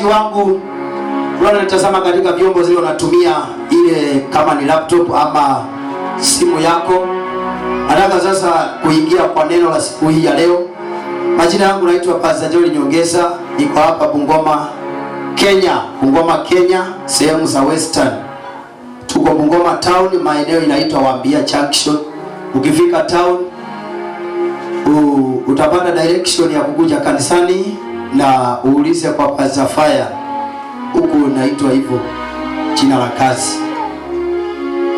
Mtazamaji wangu unanitazama katika vyombo zile unatumia, ile kama ni laptop ama simu yako, nataka sasa kuingia kwa neno la siku hii ya leo. Majina yangu naitwa Pastor Joel Nyongesa, niko hapa Bungoma, Kenya, sehemu za Western. Tuko Bungoma town, maeneo inaitwa Wambia Junction. Ukifika town utapata direction ya kukuja kanisani na uulize kwa Pastor Fire. Huku naitwa hivyo jina la kazi.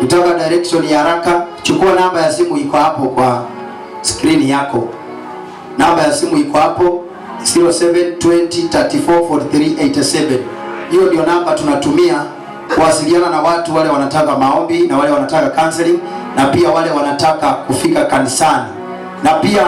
Utaka direction ya haraka, chukua namba ya simu iko hapo kwa screen yako. Namba ya simu iko hapo 0720344387. Hiyo ndio namba tunatumia kuwasiliana na watu wale wanataka maombi na wale wanataka counseling na pia wale wanataka kufika kanisani na pia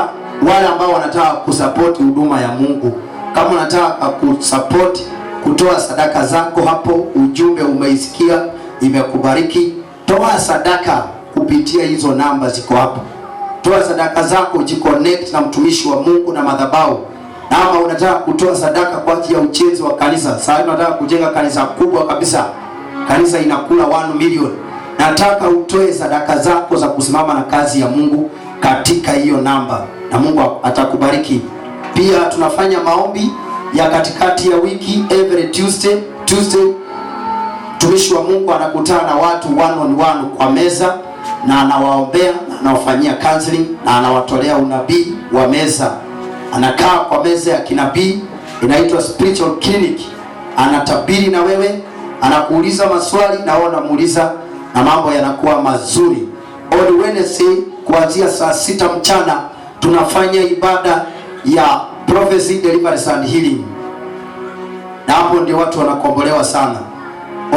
wale ambao wanataka kusupport huduma ya Mungu. Kama unataka kusupport kutoa sadaka zako, hapo ujumbe umeisikia, imekubariki, toa sadaka kupitia hizo namba ziko hapo. Toa sadaka zako, jiconnect na mtumishi wa Mungu na madhabahu. Ama unataka kutoa sadaka kwa ajili ya ujenzi wa kanisa. Sasa unataka kujenga kanisa kubwa kabisa. Kanisa inakula 1 million. Nataka utoe sadaka zako za kusimama na kazi ya Mungu katika hiyo namba na Mungu atakubariki. Pia tunafanya maombi ya katikati ya wiki every Tuesday. Mtumishi wa Mungu anakutana na watu one on one kwa meza na anawaombea na anawafanyia counseling na anawatolea unabii wa meza. Anakaa kwa meza ya kinabii, inaitwa spiritual clinic. Anatabiri na wewe, anakuuliza maswali na wewe unamuuliza na mambo yanakuwa mazuri. On Wednesday kuanzia saa 6 mchana tunafanya ibada ya prophecy, deliverance and healing. Na hapo ndio watu wanakombolewa sana.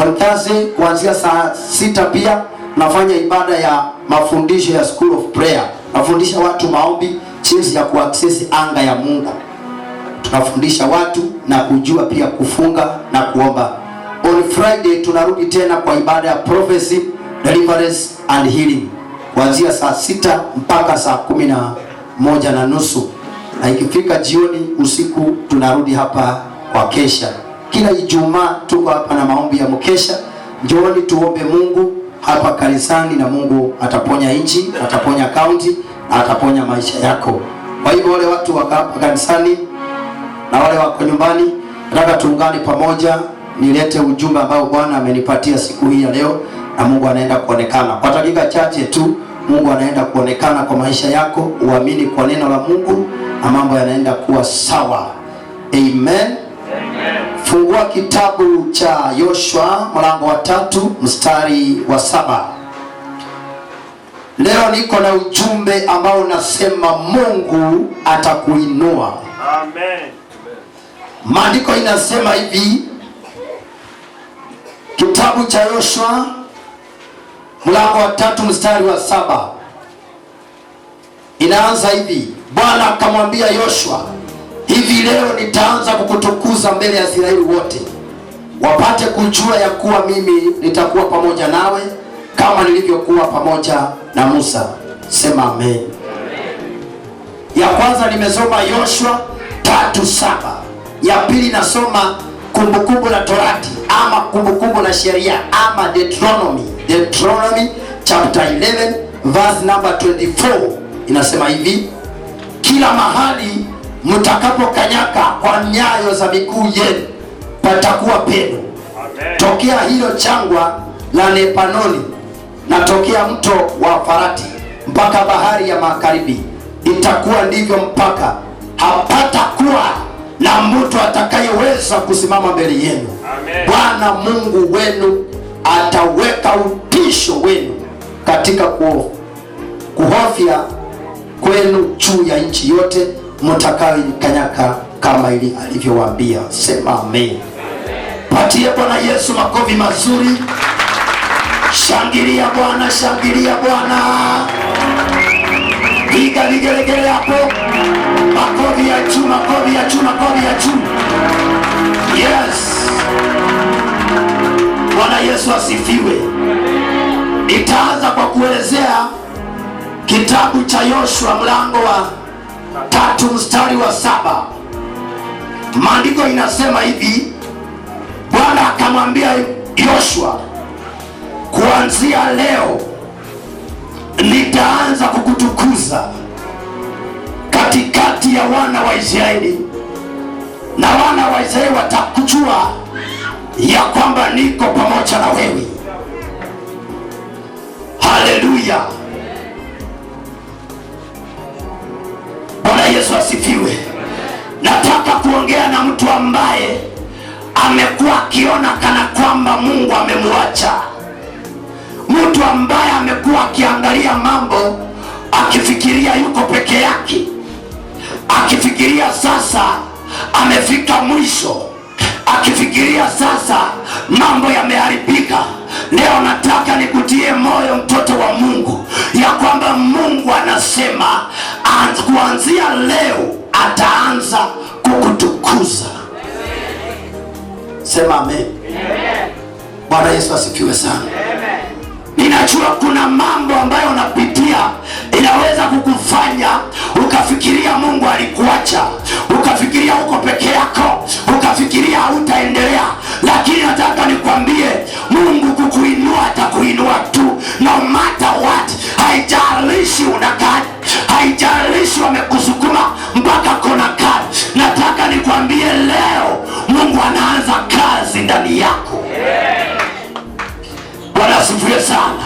On Thursday kuanzia saa 6 pia tunafanya ibada ya mafundisho ya School of Prayer. Nafundisha watu maombi, jinsi ya kuaccess anga ya Mungu. Tunafundisha watu na kujua pia kufunga na kuomba. On Friday tunarudi tena kwa ibada ya prophecy, deliverance and healing kuanzia saa 6 mpaka saa 11:30. Na ikifika jioni usiku tunarudi hapa kwa kesha. Kila Ijumaa tuko hapa na maombi ya mkesha. Njooni tuombe Mungu hapa kanisani na Mungu ataponya nchi, ataponya county, na ataponya maisha yako. Kwa hivyo wale watu wako hapa kanisani na wale wako nyumbani, nataka tuungane pamoja nilete ujumbe ambao Bwana amenipatia siku hii ya leo na Mungu anaenda kuonekana. Kwa dakika chache tu Mungu anaenda kuonekana kwa maisha yako. Uamini kwa neno la Mungu na mambo yanaenda kuwa sawa. Amen. Fungua kitabu cha Yoshua mlango wa 3 mstari wa 7. Leo niko na ujumbe ambao unasema Mungu atakuinua. Amen. Maandiko inasema hivi, kitabu cha Yoshua mlango wa 3 mstari wa 7. Inaanza hivi: Bwana akamwambia Yoshua, hivi leo nitaanza kukutukuza mbele ya Israeli wote, wapate kujua ya kuwa mimi nitakuwa pamoja nawe kama nilivyokuwa pamoja na Musa. Sema amen. Ya kwanza nimesoma Yoshua 3:7. Ya pili nasoma Kumbukumbu la Torati ama Kumbukumbu la Sheria ama Deuteronomy chapter 11 verse number 24. Inasema hivi: kila mahali mtakapokanyaka kwa nyayo za miguu yenu patakuwa penu. Tokea hilo jangwa la Lebanoni na tokea mto wa Farati mpaka bahari ya magharibi, itakuwa ndivyo mpaka hapatakuwa na mtu atakayeweza kusimama mbele yenu. Bwana Mungu wenu ataweka utisho wenu katika kuhofia kwenu juu ya nchi yote mtakayokanyaka kama ili alivyowaambia. Sema amen. Patie Bwana Yesu makofi mazuri. Shangilia Bwana, shangilia Bwana. Piga vigelegele hapo. Makofi ya juu, makofi ya juu, makofi ya juu. Yes. Bwana Yesu asifiwe. Itaanza kwa kuelezea kitabu cha Yoshua mlango wa 3 mstari wa 7. Maandiko inasema hivi: Bwana akamwambia Yoshua, kuanzia leo nitaanza kukutukuza katikati ya wana wa Israeli, na wana wa Israeli watakujua ya kwamba niko pamoja na wewe. Haleluya! Bwana Yesu asifiwe. Nataka kuongea na mtu ambaye amekuwa akiona kana kwamba Mungu amemwacha. Mtu ambaye amekuwa akiangalia mambo akifikiria yuko peke yake, akifikiria sasa amefika mwisho, akifikiria sasa mambo yameharibika. Leo nataka nikutie moyo, mtoto wa Mungu, ya kwamba Mungu anasema kuanzia leo ataanza kukutukuza. Sema amen. Bwana Yesu asifiwe sana. Ninajua kuna mambo ambayo unapitia inaweza kukufanya ukafikiria Mungu alikuacha, ukafikiria uko peke yako, ukafikiria hautaendelea. Lakini nataka nikwambie, Mungu kukuinua atakuinua tu, no matter what. Haijalishi unakaa, haijalishi wamekusukuma mpaka kona kali. Nataka nikwambie leo Mungu anaanza kazi ndani yako. Bwana asifiwe sana.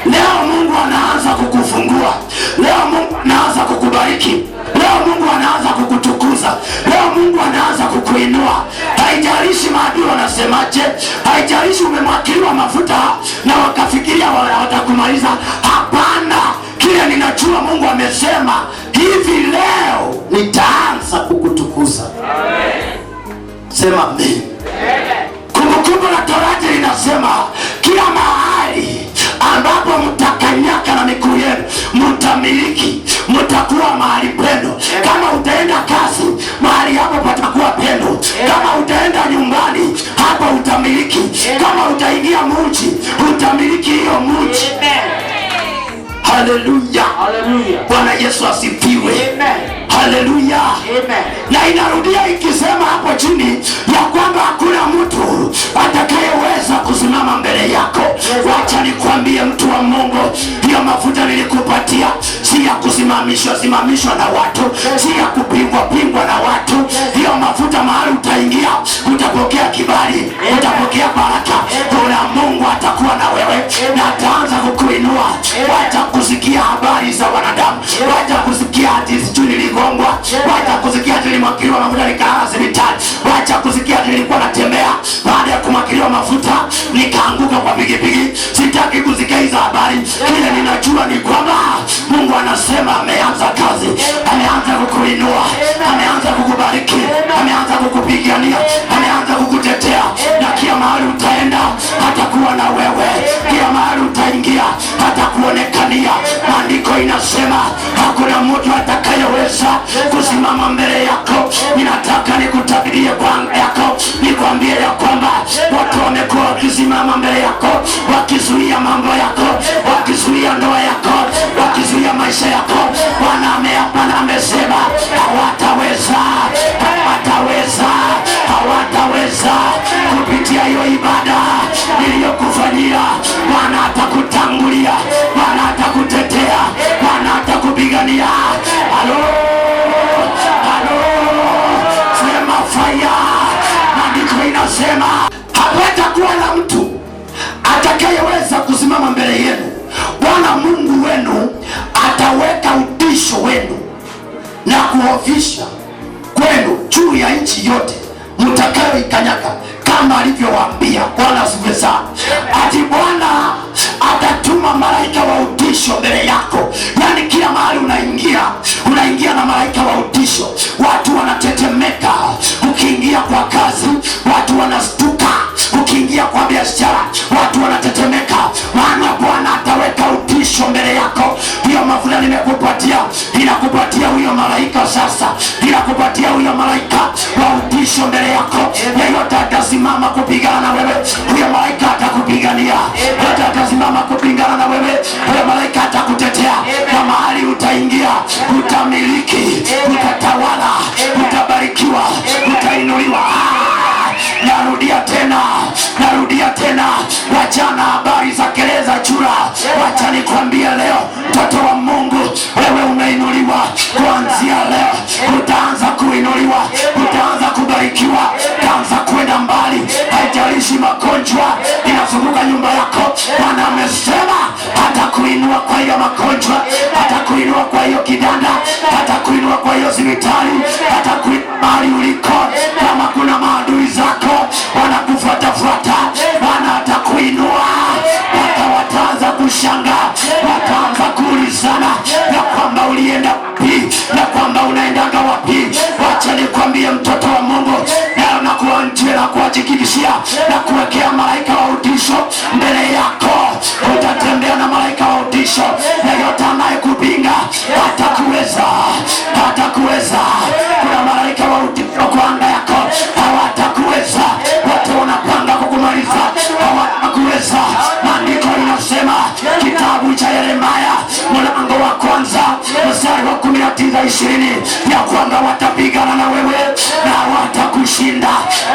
Leo Mungu anaanza kukufungua. Leo Mungu anaanza kukubariki. Leo Mungu anaanza kukutukuza. Leo Mungu anaanza kukuinua. Haijalishi maadui wanasemaje, haijalishi umemwagiliwa mafuta na wakafikiria watakumaliza. Hapana, kile ninajua Mungu amesema hivi, leo nitaanza kukutukuza. Sema amen. Kumbukumbu la Torati linasema kila mahali ambapo mtakanyaka na miguu yenu mtamiliki, mtakuwa mahali pendo. Kama utaenda kazi, mahali hapo patakuwa pendo. Kama utaenda nyumbani, hapo utamiliki. Kama utaingia mji, utamiliki hiyo mji. Haleluya. Bwana Yesu asifiwe. Haleluya. Na inarudia ikisema hapo chini ya kwamba hakuna mtu atakayeweza kusimama mbele yako. Wacha nikwambie, mtu wa Mungu, hiyo mafuta nilikupatia si ya kusimamishwa na watu, si ya kupingwa na watu. Hiyo mafuta mahali utaingia utapokea kibali, utapokea baraka. Kuna Mungu atakuwa na wewe na ataanza kukuinua. Wacha kusikia habari za wanadamu, wacha kusikia hati sijui niligongwa, wacha kusikia hati nilimwagiliwa mafuta nikalala hospitali, wacha kusikia hati nilikuwa natembea baada ya kumwagiliwa mafuta nikaanguka kwa pikipiki. Sitaki kusikia hizo habari. Kile ninajua ni kwamba Mungu anasema ameanza kazi, ameanza kukuinua, ameanza kukubariki, ameanza kukupigania, ameanza kukutetea. Na kila mahali utaenda hatakuwa na wewe, kila mahali utaingia hatakuonekania. Maandiko inasema hakuna mtu atakayeweza kusimama mbele yako. Ninataka nikutabirie kwa yako, nikwambie ya kwamba watu wamekuwa wakisimama mbele yako, wakizuia mambo yako, wakizuia ndoa yako, wakizuia maisha yako. Bwana ameapa na amesema hawataweza, hawataweza, hawataweza. Kupitia hiyo ibada niliyokufanyia, Bwana atakutangulia, Bwana atakutetea, Bwana atakupigania. Halo, halo, sema fire. Maandiko inasema hapatakuwa na mtu atakayeweza kusimama mbele yenu. Bwana Mungu wenu ataweka utisho wenu na kuhofisha kwenu juu ya nchi yote mtakayoikanyaga, kama alivyowaambia. Bwana asifiwe sana. Ati Bwana atatuma malaika wa utisho mbele yako. Yani kila mahali unaingia na malaika wa utisho. Watu wanatetemeka ukiingia kwa kazi, watu wanastuka ukiingia kwa biashara, watu wanatetemeka, maana Bwana ataweka utisho mbele yako. Hiyo mafuta nimekupatia, inakupatia huyo malaika sasa, inakupatia huyo malaika wa utisho mbele yako. Yeyote atasimama kupigana na wewe, huyo malaika atakupigania. Yeyote atasimama kupigana na wewe, huyo malaika atakutetea. Kwa mahali utaingia, utamiliki, utatawala, utabarikiwa, utainuliwa. Narudia tena, tena wajana habari za keleza chura. Wacha nikwambie leo, mtoto wa Mungu, wewe unainuliwa. Kuanzia leo utaanza kuinuliwa, utaanza kubarikiwa, utaanza kwenda mbali. Haijalishi magonjwa inazunguka nyumba yako, Bwana amesema hata kuinua kwa hiyo magonjwa, hata kuinua kwa hiyo kidanda, hata kuinua kwa hiyo hospitali, hata kuinua mahali uliko. Kama kuna maadui zako wanakufuatafuata, Bwana atakuinua. Wataanza kushanga, wataanza kuulizana na kwamba ulienda wapi, na kwamba unaendaga wapi. Wacha nikwambie mtoto wa Mungu, leo nakuwa nje na kuhakikishia na kuwekea malaika wa utisho mbele yako. Utatembea na malaika wa utisho, na yote anayekupinga hatakuweza, hatakuweza. Kuna malaika wa utisho kwa anga yako, hawatakuweza. Wote wanapanga kukumaliza, hawatakuweza. Maandiko linasema kitabu cha Yeremia mlango wa 1 mstari wa 19-20 ya kwamba watapigana na wewe na watakushinda,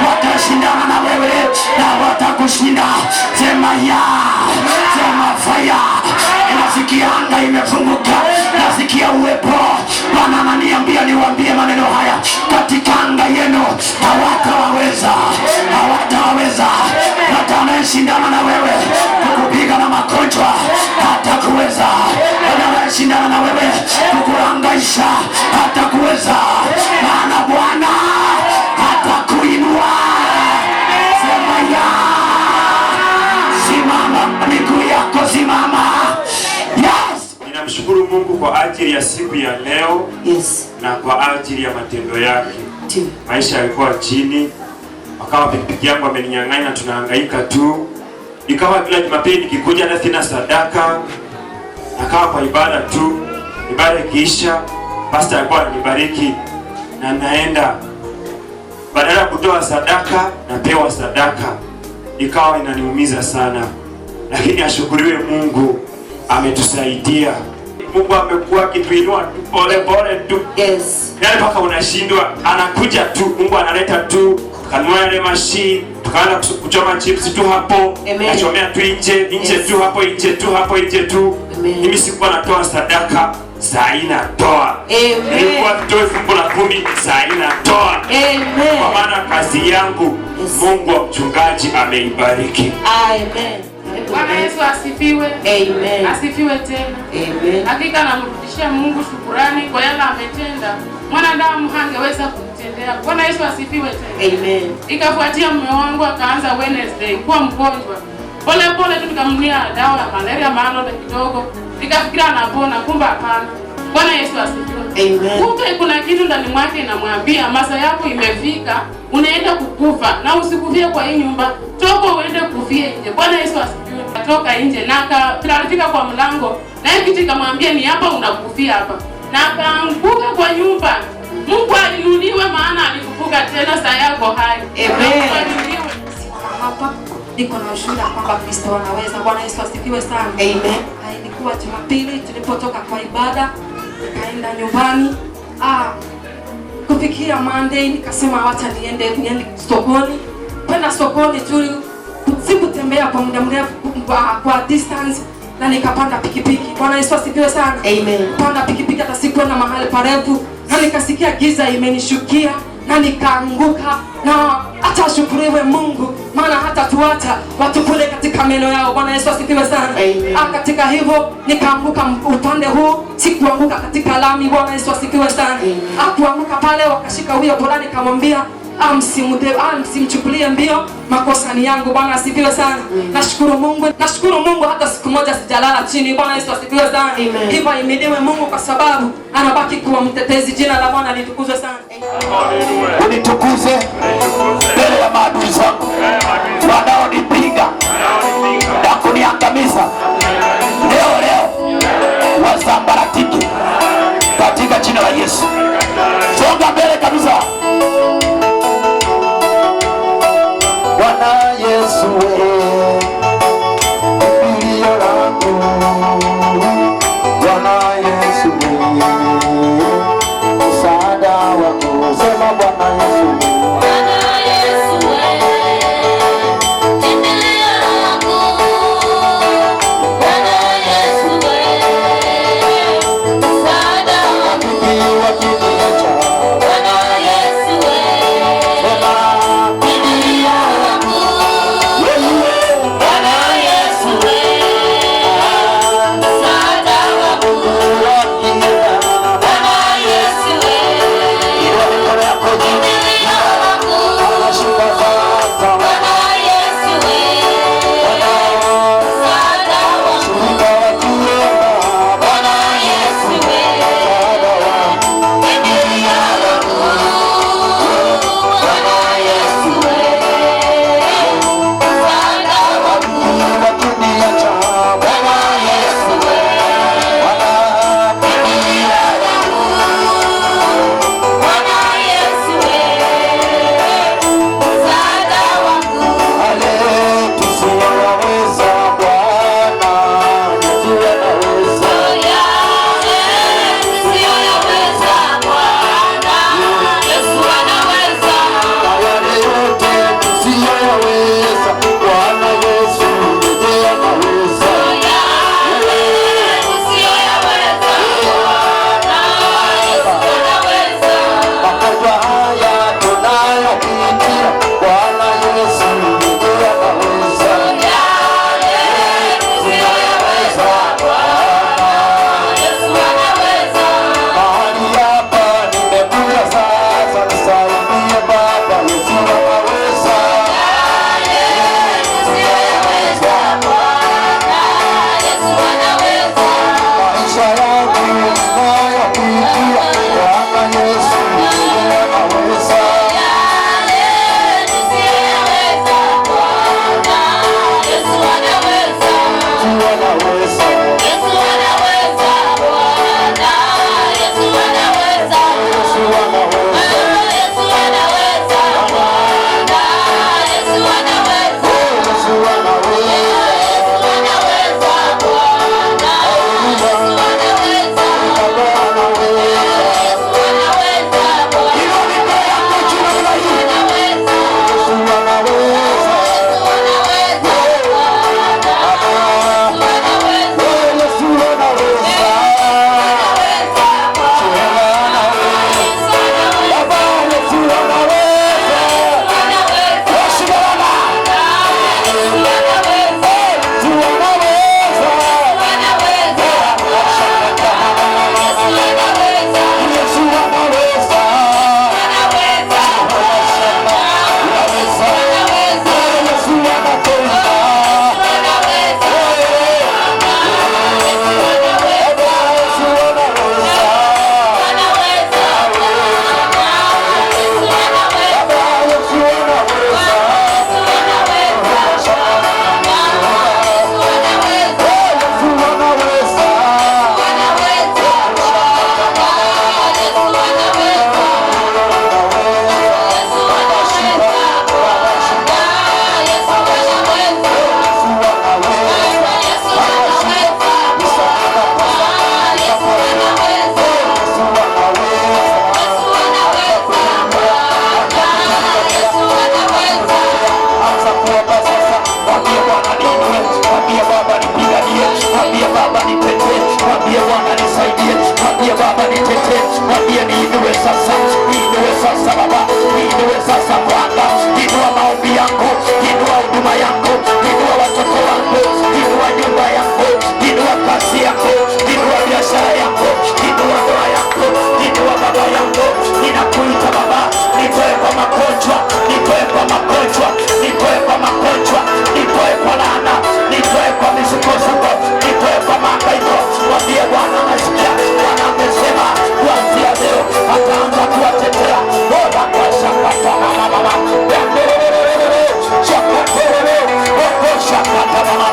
watashindana na wewe na watakushinda. Sema ya, sema fire. Nasikia anga imefunguka, nasikia uwepo. Bwana ananiambia niwaambie maneno haya, katika anga yenu hawatawaweza, hawatawaweza. Hata anayeshindana na wewe kukupiga na magonjwa hatakuweza. Anayeshindana na wewe kukuhangaisha hatakuweza, maana Bwana hatakuinua. Sema ya, simama miguu yako, simama. Yes. Ninamshukuru Mungu kwa ajili ya siku ya leo. Yes. Na kwa ajili ya matendo yake. Maisha yalikuwa chini, akawa pikipiki yangu ameninyang'anya, tunahangaika tu. Ikawa kila Jumapili nikikuja na sina sadaka, nakawa kwa ibada tu. Ibada ikiisha, pastor alikuwa ananibariki na naenda. Badala ya kutoa sadaka, napewa sadaka. Ikawa inaniumiza sana. Lakini ashukuriwe Mungu, ametusaidia. Mungu amekuwa akituinua pole pole tu. Yes. Yale paka unashindwa, anakuja tu. Mungu analeta tu. Kanunua ile machine, tukaanza kuchoma chips tu hapo. Nachomea tu nje yes. Tu hapo nje tu, hapo nje tu. Mimi sikuwa natoa sadaka, saa inatoa. Nilikuwa nitoe fungu la 10, saa inatoa. Kwa maana kazi yangu yes. Mungu wa mchungaji ameibariki. Amen. Bwana Yesu asifiwe. Amen. Asifiwe tena. Amen. Hakika namrudishia Mungu shukrani kwa yale ametenda. Mwanadamu hangeweza kumtendea. Bwana Yesu asifiwe tena. Amen. Ikafuatia mume wangu akaanza Wednesday kuwa mgonjwa. Pole pole tu nikamnunia dawa ya malaria Manol kidogo. Nikafikira anapona, kumbe hapana. Bwana Yesu asifiwe. Amen. Kumbe kuna kitu ndani mwake inamwambia masaa yako imefika, unaenda kukufa na usikufie kwa hii nyumba. Toka uende kufie nje. Bwana Yesu asifiwe. Atoka nje na akafika kwa mlango, na hivi nikamwambia ni hapa unakufia hapa. Na akaanguka kwa nyumba. Mungu alinuliwe, maana alikufuka tena saa yako hai. Amen. Hapa niko na ushuhuda kwamba Kristo anaweza. Bwana Yesu asifiwe sana. Amen. Ilikuwa Jumapili tulipotoka kwa ibada, nikaenda nyumbani. Kufikia Monday nikasema wacha niende sokoni. Kwenda sokoni tu, sikutembea kwa muda mrefu kwa distance, na nikapanda pikipiki. Bwana Yesu asifiwe sana. Amen. Panda pikipiki hata sikuenda mahali parefu, na nikasikia giza imenishukia na nikaanguka. Na hata ashukuriwe Mungu, maana hata tuacha watu kule katika meno yao. Bwana Yesu asifiwe sana. Katika hivyo nikaanguka upande huu, sikuanguka katika lami. Bwana Yesu asifiwe sana. Kuanguka pale, wakashika huyo polani, nikamwambia msimchukulie mbio, makosa ni yangu. Bwana asifiwe sana. Nashukuru Mungu hata siku moja sijalala chini. Bwana Yesu asifiwe sana. Hivyo imediwe Mungu kwa sababu anabaki kuwa mtetezi. Jina la Bwana litukuzwe sana. Unitukuze mbele ya maadui zangu wanaonipiga na kuniangamiza. Leo wasambaratike katika jina la Yesu. Songa mbele kabisa. Bwana Yesu kimbilio langu, Bwana Yesu msaada wako. Sema Bwana Yesu, Bwana Yesu kimbilio Mwambie Baba nitetee, mwambie niinue sasa, niinue sasa Baba, niinue sasa Bwana. Inua maombi yangu, inua huduma yangu, inua watoto wangu, inua nyumba yangu, inua kazi yangu, inua biashara yangu, inua ndoa yangu, inua baba yangu. Ninakuita Baba, nitoe kwa magonjwa, nitoe kwa magonjwa, nitoe kwa magonjwa, nitoe kwa laana, nitoe kwa misukosuko, nitoe kwa mahangaiko. Mwambie Bwana anasikia, Bwana amesema kuanzia leo ataanza kuwatetea. Bora kwa shakata mama mama, shakata wewe, shakata mama,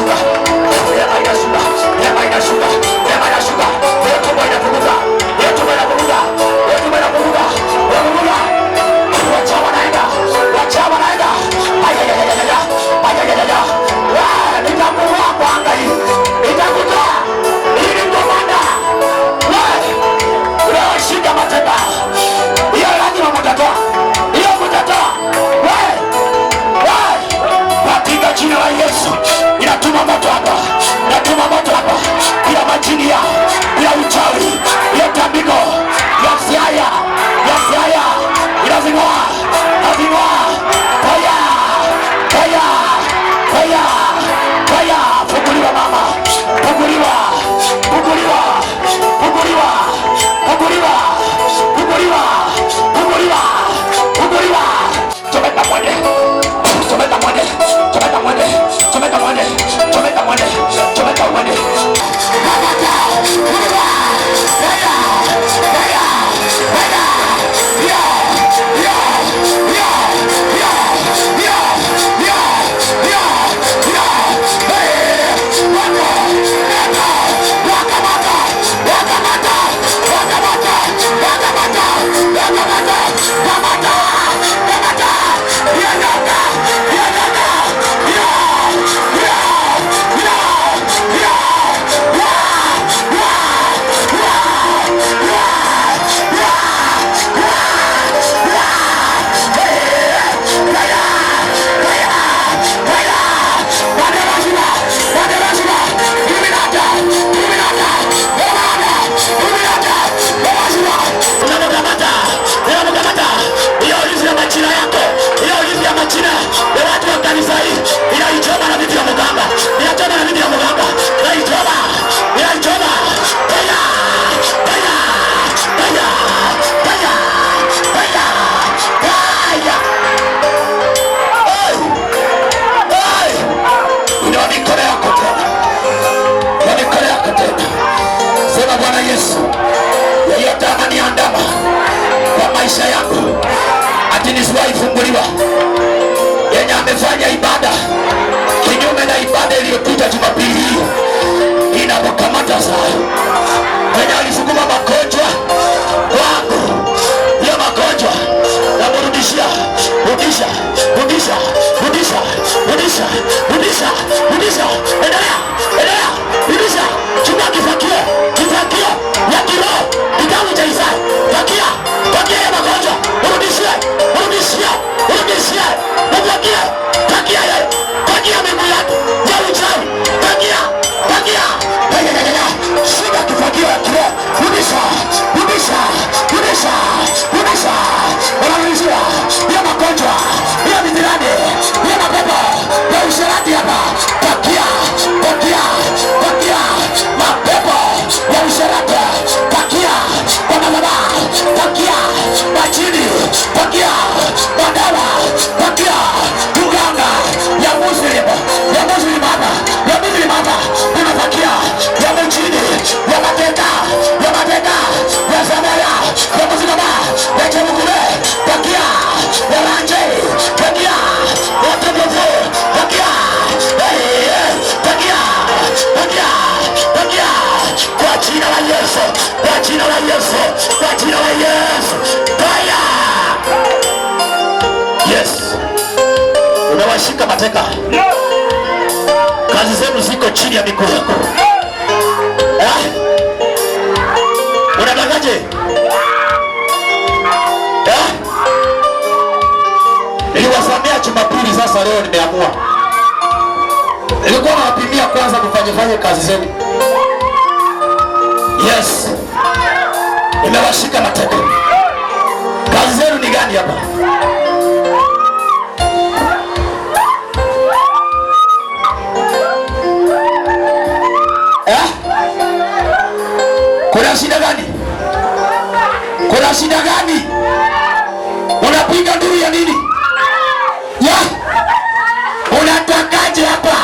inashuka, neema inashuka, neema inashuka, neema inashuka. Hiyo tumbo inapunguka, hiyo tumbo inapunguka, hiyo tumbo inapunguka, inapunguka. Wacha wanaenda, wacha wanaenda. Ayayayaya, ayayayaya. Nitakuwa kwa anga hii, nitakutoa ili komanda. Wewe shika mateka, hiyo lazima mtatoa, hiyo mtatoa. Katika jina la Yesu inatuma moto hapa, inatuma moto hapa. Kila majini ya uchawi, ya tambiko, ya siaya, ya siaya, inazing'oa, inazing'oa. Fire, fire, fire, fire. Funguliwa mama, funguliwa, funguliwa, funguliwa, funguliwa, funguliwa, funguliwa, funguliwa. Chomeka mwende, chomeka mwende, chomeka mwende, chomeka mwende, chomeka mwende, chomeka mwende. Maisha yangu ati nisiwahi funguliwa, yenye amefanya ibada kinyume na ibada iliyopita Jumapili hiyo inapokamata saa, yenye alisukuma magonjwa wangu, hiyo magonjwa namrudishia, rudisha, rudisha, rudisha, rudisha, rudisha, rudisha, endelea, endelea, rudisha. Chukua kifakio, kifakio ya kiroho, kitabu cha Isaya, fakia, fakia ya magonjwa, urudishie, urudishie, urudishie, fakia, fakia ya, fakia miguu yake, ya uchawi, fakia, fakia, shika kifakio ya kiroho, rudisha, rudisha, rudisha, rudisha, urudishia, ya magonjwa, ya mizirani, ya mapepo, ya usherati hapa, fakia, fakia, fakia, mapepo, ya usherati, fakia, kwa madhabahu, fakia, majini, fakia, madawa, fakia, uganga, ya Muslim hapa, ya Muslim hapa, unafakia, ya majini, ya mateka, ya mateka, ya Samaria, ya Muslim, ya Chemukule, fakia, ya Ranje, fakia, ya Tobofu, fakia, fakia, fakia, fakia, kwa jina la Yesu, kwa jina la Yesu, kwa jina la Yesu, fire! Yes, unawashika mateka, kazi zenu ziko chini ya miguu yako. Unatakaje? Niliwasamea Jumapili, sasa leo nimeamua. Nilikuwa nawapimia kwanza kufanya kazi zenu. Yes, nimewashika mateka. Kazi zenu ni gani hapa? Kuna shida gani? Kuna shida gani? Unapiga nduru ya nini? Ya? Unatakaje hapa?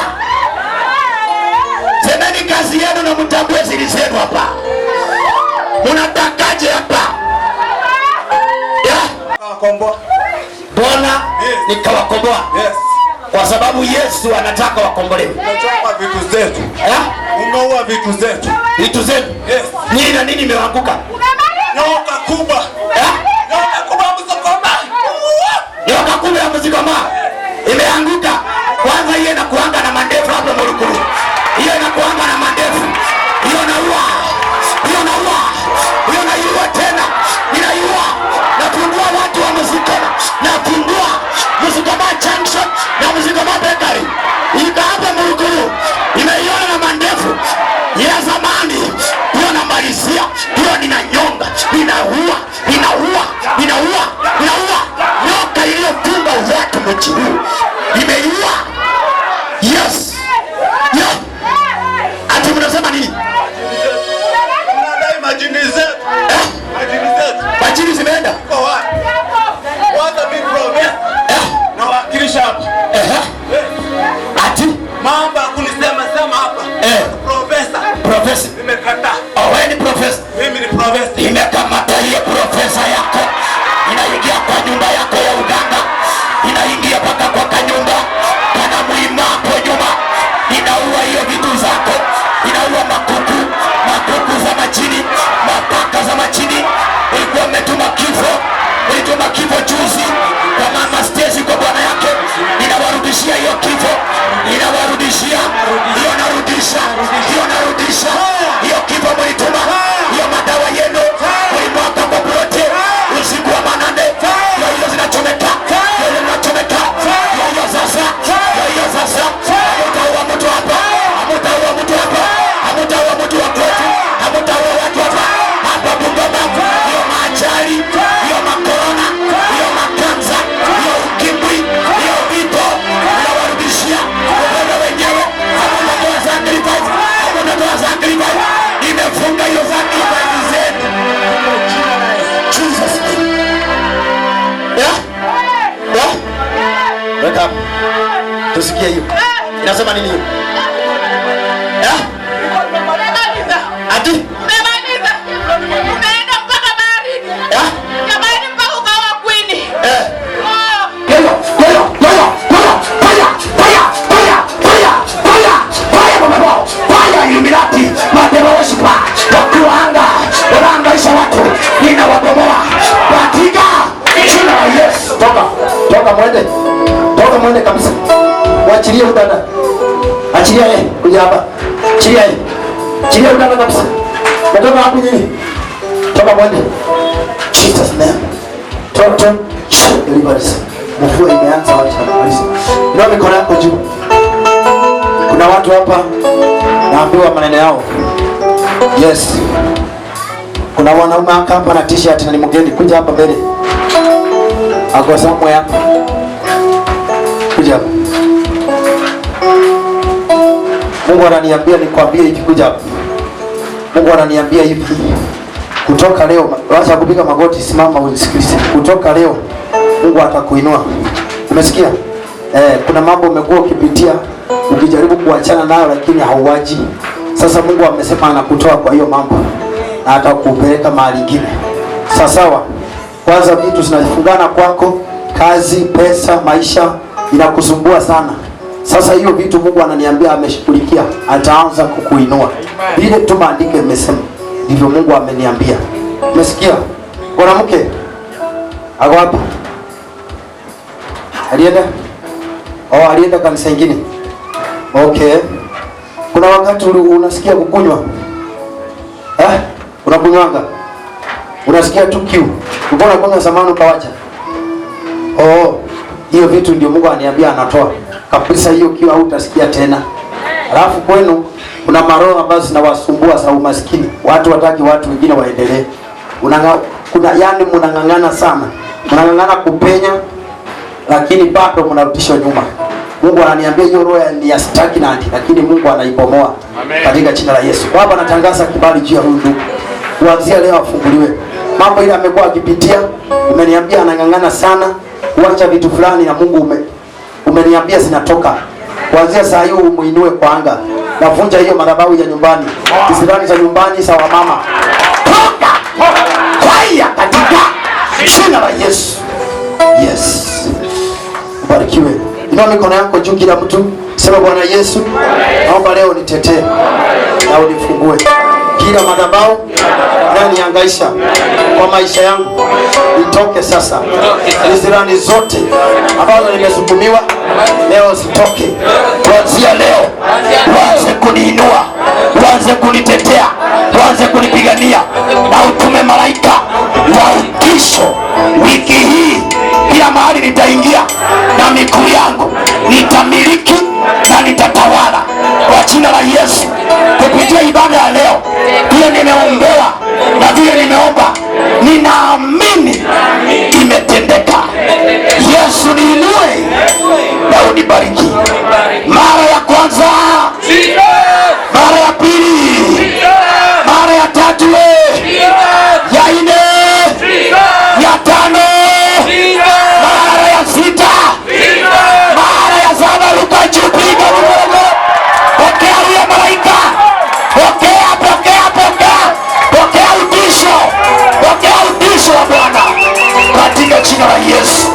Semeni kazi yenu na mtambue siri zenu hapa. Unatakaje hapa? Ya? Nikawakomboa. Bwana nikawakomboa. Yes. kwa sababu Yesu anataka wakombolewe. Umechoma vitu zetu. Umeua vitu zetu. Vitu zetu? Yes. Nini na nini imeanguka? Nyoka kubwa. Nyoka kubwa mzikoma. Nyoka kubwa ya mzikoma imeanguka. Kwanza hiyo inakuanga na mandefu hapo Murukuru. Hiyo inakuanga na mandefu. Hiyo naua. Hiyo naua. Hiyo naiua tena. Ninaiua. Napungua watu wa mzikoma. Napungua Mzikoma Junction na Mzikoma Bakery. Ika hapa Murukuru. Imeiona na mandefu ya zamani. Hiyo namalizia. Hiyo ninanyonga. Ninaua. Ninaua. Ninaua. Ninaua. Nyoka iliyofunga watu mchi huu imeiua. Yes. Yeah. Ati mnasema nini? Tunadai majini zetu. Majini zetu. Majini zimeenda? Kwa wapi? Waza mimi Profesa. Na wakilisha hapa. Ati mambo ya kunisema sema hapa. Profesa. Profesa. Nimekataa. Oh, wewe ni profesa? Mimi ni profesa. Nimekamata hiyo profesa yako. Inaingia kwa nyumba yako ya uganga. Inaingia paka kwa kanyumba. Kana mlima hapo nyuma. Inaua hiyo vitu zako. Inaua makuku. Makuku za majini. Mapaka za majini. Ulikuwa umetuma kifo. Ulituma kifo juzi. Kwa mama Stacy kwa bwana yake. Ninawarudishia hiyo kifo. Ninawarudishia. Hiyo narudisha. Hiyo narudisha. Hiyo kifo mlituma. Hiyo madawa yenu. Ulimwaka kwa brote. Usiku wa manane. Hiyo zinachomeka. Hiyo zinachomeka. Hiyo sasa. Hiyo sasa. Hamutaua mtu hapa. Hamutaua mtu hapa. Hamutaua mtu wa kwetu. Hamutaua watu hapa. Hapa Bungoma. Hiyo maajali. Hiyo makorona. Hiyo makansa. Hiyo ukimwi. Hiyo vito. Ninawarudishia. Wewe wenyewe. Hamutatoa sacrifice. Hamutatoa sacrifice. Nimefunga hiyo sacrifice zenu. Jesus. Yeah? Yeah? Wake up. Tusikie hiyo. Inasema nini hiyo? Yeah? Ati? Umeenda mpaka baharini. Yeah? Jamani mpaka ukawa kwini. Illuminati, materoshipa, wakuanga, wanaangaisha watu, ninawabomoa katika jina la Yesu. Toka mwende. Toka mwende kabisa. Waachilie udada. Achilia yeye, kuja hapa. Achilia yeye. Achilia udada kabisa. Natoka hapo nyinyi. Toka mwende. Jesus name. Toka. Everybody. Mvua imeanza wacha kabisa. Inua mikono yako juu. Kuna watu hapa naambiwa maneno yao. Yes. Kuna wanaume hapa na t-shirt na ni mgeni. Kuja hapa mbele. Ako somewhere hapa. Kuja hapa. Mungu ananiambia nikwambie hivi, kuja hapa. Mungu ananiambia hivi. Kutoka leo, wacha kupiga magoti, simama unisikilize. Kutoka leo Mungu atakuinua. Umesikia? Kuna mambo umekuwa ukipitia, ukijaribu kuachana nayo lakini hauachi. Sasa Mungu amesema anakutoa kwa hiyo mambo na atakupeleka mahali kingine. Sawa. Kwanza vitu zinafungana kwako, kazi, pesa, maisha inakusumbua sana. Sasa hiyo vitu Mungu ananiambia ameshughulikia, ataanza kukuinua. Vile tu maandiko yamesema, ndivyo Mungu ameniambia. Umesikia? Kuna mke ako hapa. Alienda? Alienda kanisa ingine. Okay. Kuna wakati unasikia kukunywa. Unakunywanga. Unasikia tu kiu. Mbona kunywa samani ukawacha? Hiyo vitu ndio Mungu ananiambia anatoa. Kabisa hiyo kiu hautasikia tena. Alafu kwenu kuna maroho ambazo zinawasumbua za umaskini. Watu wataki watu wengine waendelee. Kuna yani mnang'ang'ana sana. Mnang'ang'ana kupenya lakini bado mnarudishwa nyuma. Mungu ananiambia hiyo roho ni ya stagnant, lakini Mungu anaibomoa katika jina la Yesu. Kwa hapa natangaza kibali juu ya huyu ndugu. Kuanzia leo afunguliwe. Mambo ile amekuwa akipitia, umeniambia anang'ang'ana sana kuacha vitu fulani na Mungu umeniambia zinatoka. Kuanzia saa hiyo umuinue kwa anga. Navunja hiyo madhabahu ya nyumbani. Kisirani za nyumbani sawa mama. Toka! Fire katika jina la Yesu. Yes. Barikiwe. Inua mikono yako juu kila mtu. Sema Bwana Yesu, naomba leo nitetee na unifungue. Kila madhabahu inanihangaisha kwa maisha yangu itoke sasa. Izirani zote ambazo nimesukumiwa leo zitoke. Kuanzia leo uanze kuniinua, uanze kunitetea, uanze kunipigania, na utume malaika wa utisho. Wiki hii kila mahali nitaingia na miguu yangu nitamiliki na nitatawala kwa jina la Yesu. Kupitia ibada ya leo, vile nimeombewa na vile nimeomba, ninaamini imetendeka. Yesu niinue na unibariki. Mara ya kwanza, mara ya pili, mara ya tatu, ya nne, ya tano, mara ya sita, mara ya saba. Ruka juu, piga Mungu. Pokea huyo malaika. Pokea utisho. Pokea utisho wa Bwana katika jina la Yesu.